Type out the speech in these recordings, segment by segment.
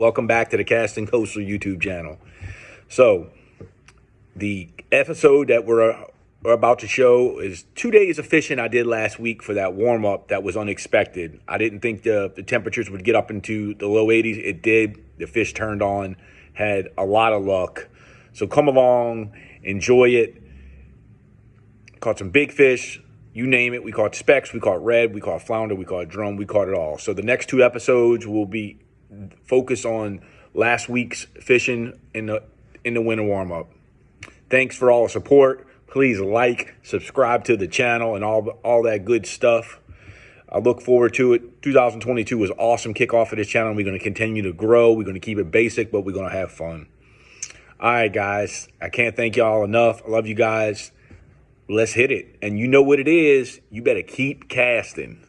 Welcome back to the Kasting Coastal YouTube channel. So, the episode that we're about to show is 2 days of fishing I did last week for that warm-up that was unexpected. I didn't think the temperatures would get up into the low 80s. It did. The fish turned on, had a lot of luck. So come along, enjoy it. Caught some big fish. You name it. We caught specks, we caught red, we caught flounder, we caught drum, we caught it all. So the next two episodes will be focused on last week's fishing in the winter warm-up. Thanks for all the support. Please like, subscribe to the channel, and all that good stuff. I look forward to it. 2022 was an awesome kickoff of this channel. We're going to continue to grow. We're going to keep it basic, but we're going to have fun. All right, guys. I can't thank y'all enough. I love you guys. Let's hit it. And you know what it is. You better keep casting.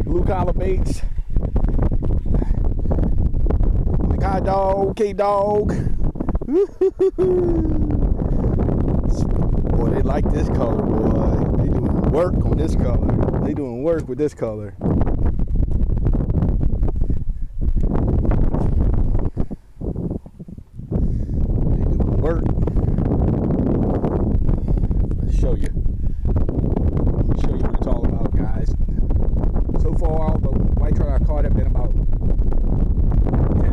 Blue collar baits. Hi dog, K-Dog. Boy, they like this color, boy. They doing work on this color. They doing work with this color. They doing work. Let's show you. Let me show you what it's all about, guys. So far, all the white trout I caught have been about 10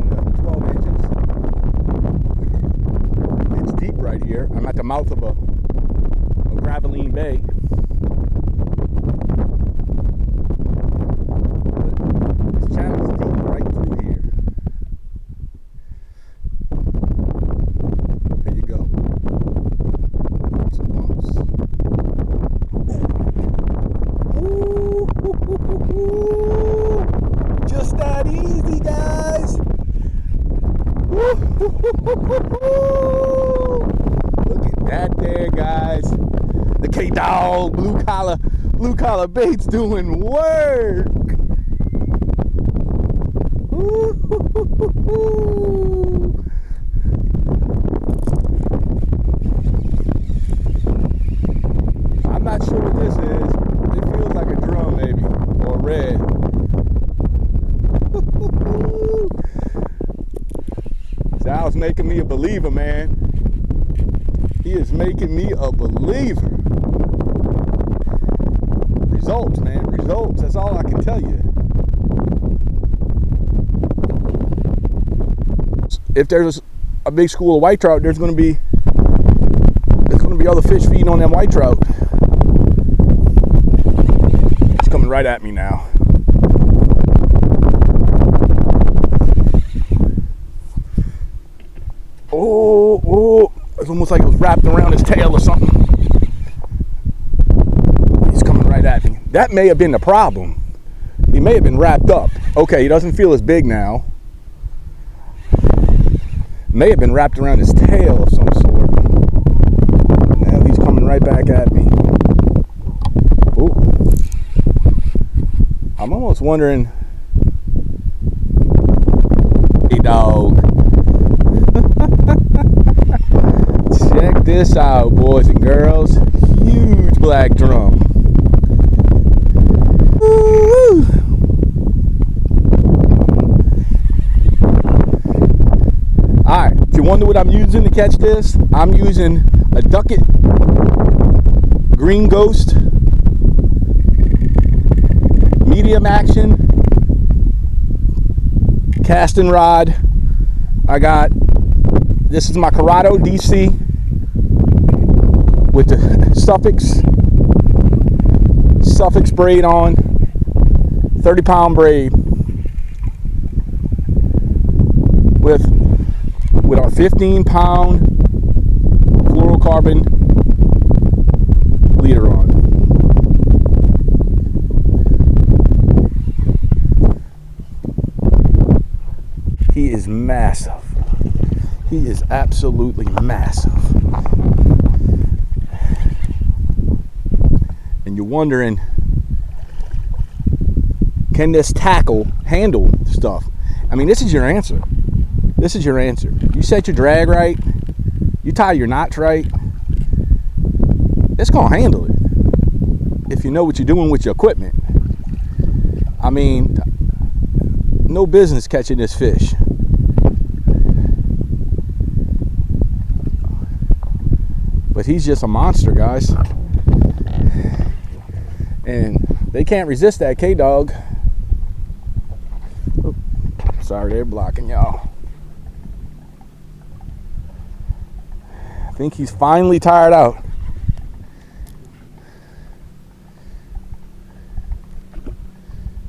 to 12 inches. It's deep right here. I'm at the mouth of a Graveline Bay. But this channel is deep right through here. There you go. Some bumps. Just that easy, guys. Look at that there, guys. The K-Dog blue collar baits doing work. I'm not sure what this is. It feels like a drum, maybe, or red. Sal's making me a believer, man. He is making me a believer. Results, man, results. That's all I can tell you. If there's a big school of white trout, there's going to be other fish feeding on them white trout. It's coming right at me now. Oh, it's almost like it was wrapped around his tail or something. He's coming right at me. That may have been the problem. He may have been wrapped up. Okay, he doesn't feel as big now. May have been wrapped around his tail of some sort. Now he's coming right back at me. Ooh. I'm almost wondering. Hey, dog. Check this out, boys and girls. Huge black drum. Woo! Alright, if you wonder what I'm using to catch this, I'm using a Ducket Green Ghost medium action casting rod. I got, this is my Corrado DC with the Suffix braid on, 30-pound braid. with our 15-pound fluorocarbon leader on. He is massive. He is absolutely massive. And you're wondering, can this tackle handle stuff? I mean, this is your answer. This is your answer. You set your drag right, you tie your knots right, it's gonna handle it if you know what you're doing with your equipment. I mean, no business catching this fish. But he's just a monster, guys. And they can't resist that K-Dog. Oh, sorry, they're blocking y'all. I think he's finally tired out.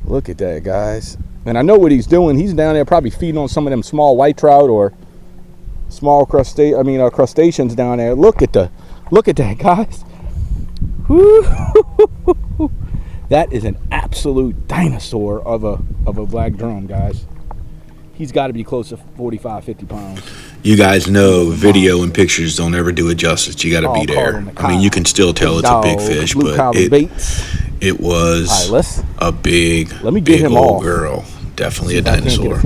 Look at that, guys. And I know what he's doing. He's down there probably feeding on some of them small white trout or small crustaceans down there. Look at that, guys. Woo. That is an absolute dinosaur of a black drum, guys. He's got to be close to 45, 50 pounds. You guys know video and pictures don't ever do it justice. You got to be there. I mean, you can still tell it's a big fish, but it was a big, big old girl. Definitely a dinosaur.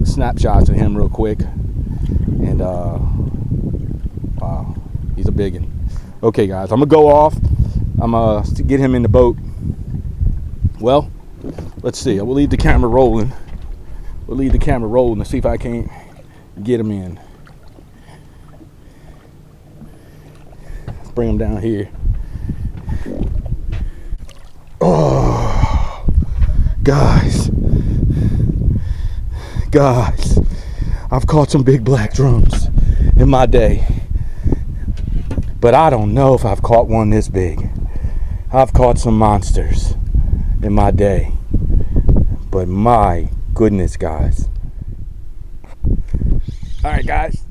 Snapshots of him real quick. And wow, he's a big one. Okay, guys, I'm gonna go off. I'm gonna get him in the boat. Well, let's see. We'll leave the camera rolling. To see if I can't get him in. Let's bring him down here. Oh, guys, I've caught some big black drums in my day, but I don't know if I've caught one this big. I've caught some monsters in my day, but my goodness, guys. All right, guys.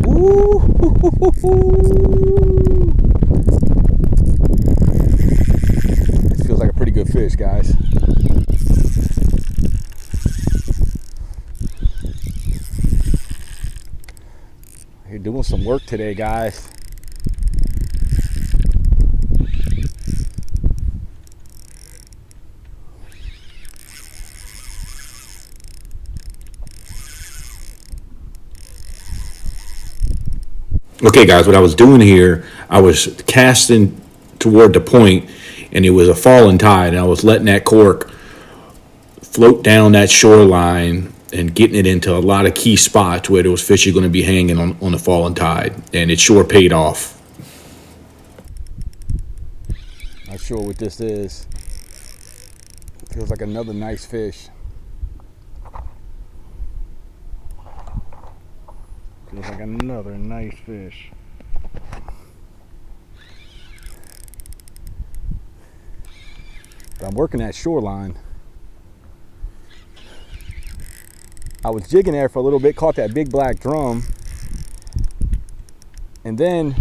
Ooh. This feels like a pretty good fish, guys. You're doing some work today, guys. Okay, guys, what I was doing here, I was casting toward the point, and it was a falling tide, and I was letting that cork float down that shoreline and getting it into a lot of key spots where those fish are going to be hanging on the falling tide, and it sure paid off. Not sure what this is. Feels like another nice fish. Feels like another nice fish. But I'm working that shoreline. I was jigging there for a little bit, caught that big black drum, and then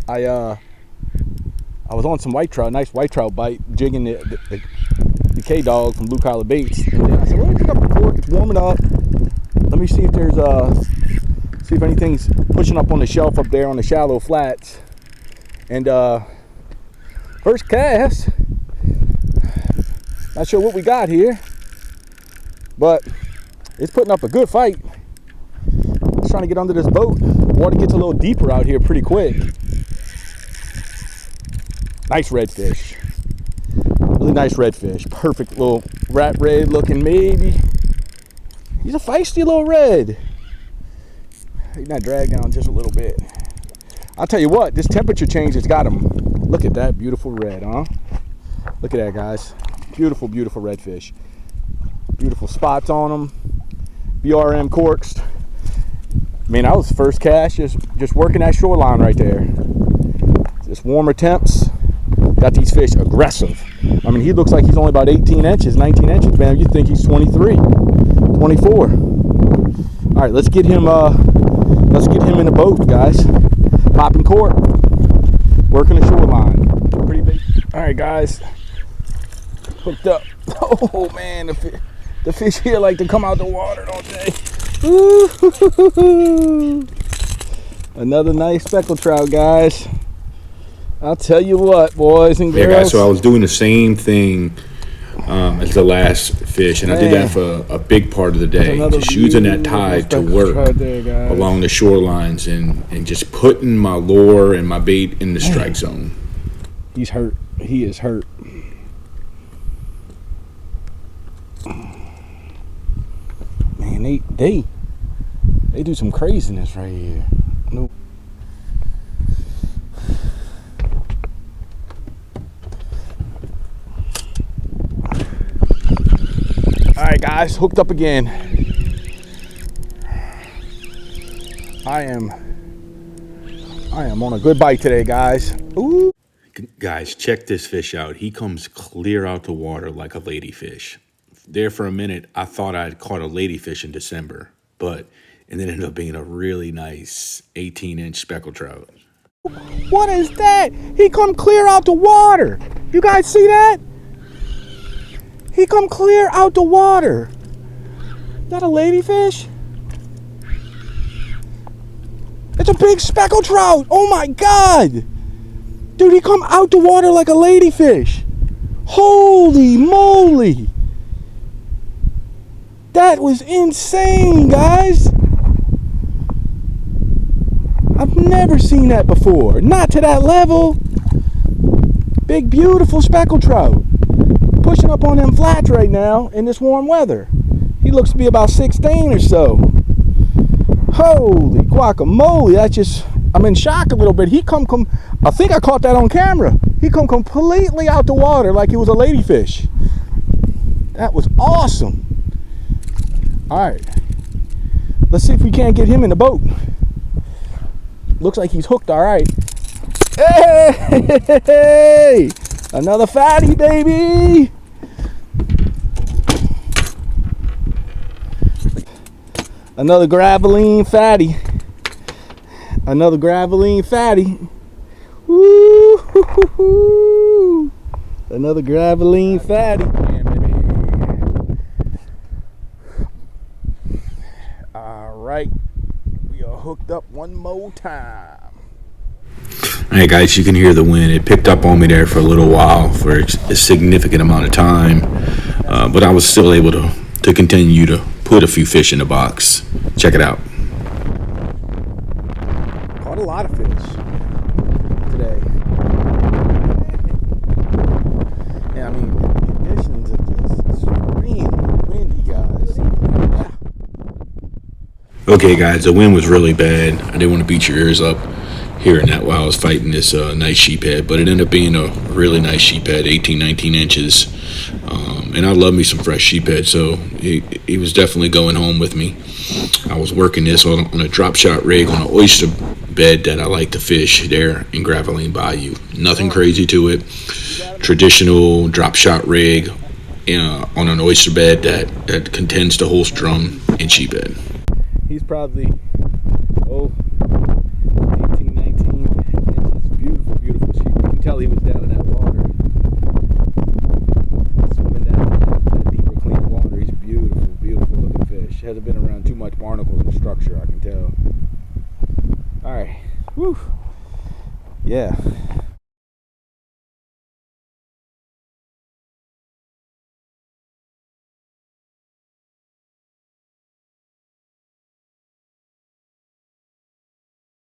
I was on some white trout, nice white trout bite, jigging the K-Dog from Blue Collar Baits. And then I said, well, let me pick up the cork, it's warming up. Let me see if there's see if anything's pushing up on the shelf up there on the shallow flats. And first cast, not sure what we got here, but it's putting up a good fight. Just trying to get under this boat. Water gets a little deeper out here pretty quick. Nice redfish. Really nice redfish. Perfect little rat red looking, maybe. He's a feisty little red. He's not dragged down just a little bit. I'll tell you what, this temperature change has got him. Look at that beautiful red, huh? Look at that, guys. Beautiful, beautiful redfish. Beautiful spots on them. BRM corks. I mean, I was first cast, just working that shoreline right there. Just warmer temps got these fish aggressive. I mean, he looks like he's only about 18 inches, 19 inches, man. You think he's 23, 24. All right, let's get him in the boat, guys. Popping cork, working the shoreline. Pretty big. All right, guys, hooked up. Oh man, the fish here like to come out the water, don't they? Ooh. Another nice speckled trout, guys. I'll tell you what, boys and girls. Yeah, guys, so I was doing the same thing as the last fish, and I did that for a big part of the day, just using that tide to work there, along the shorelines and just putting my lure and my bait in the strike zone. He's hurt. He is hurt. Man, they do some craziness right here. Nope. All right, guys, hooked up again. I am on a good bite today, guys. Ooh. Guys, check this fish out. He comes clear out the water like a ladyfish. There for a minute, I thought I had caught a ladyfish in December, but it ended up being a really nice 18-inch speckled trout. What is that? He come clear out the water. You guys see that? He come clear out the water. Is that a ladyfish? It's a big speckled trout. Oh my God. Dude, he come out the water like a ladyfish. Holy moly. That was insane, guys. I've never seen that before. Not to that level. Big, beautiful speckled trout. Pushing up on them flats right now in this warm weather. He looks to be about 16 or so. Holy guacamole. That's just, I'm in shock a little bit. He come, I think I caught that on camera. He come completely out the water like he was a ladyfish. That was awesome. All right. Let's see if we can't get him in the boat. Looks like he's hooked all right. Hey! Another fatty, baby! Another graveline fatty. Another graveline fatty. Woo! Another graveline fatty. All right. We are hooked up one more time. All right, guys, you can hear the wind. It picked up on me there for a little while, for a significant amount of time, but I was still able to continue to put a few fish in the box. Check it out. Caught a lot of fish today. Yeah, I mean, the conditions are just extremely windy, guys. Yeah. Okay, guys, the wind was really bad. I didn't want to beat your ears up hearing that while I was fighting this nice sheephead, but it ended up being a really nice sheephead, 18, 19 inches. And I love me some fresh sheephead, so he was definitely going home with me. I was working this on a drop shot rig on an oyster bed that I like to fish there in Graveline Bayou. Nothing crazy to it. Traditional drop shot rig on an oyster bed that contends to holst drum and sheephead. He's probably 18, 19 inches. Beautiful, beautiful sheep. You can tell he was down in that water. Swimming down in that deeper, clean water. He's beautiful, beautiful looking fish. Hasn't been around too much barnacles and structure, I can tell. All right. Whew. Yeah.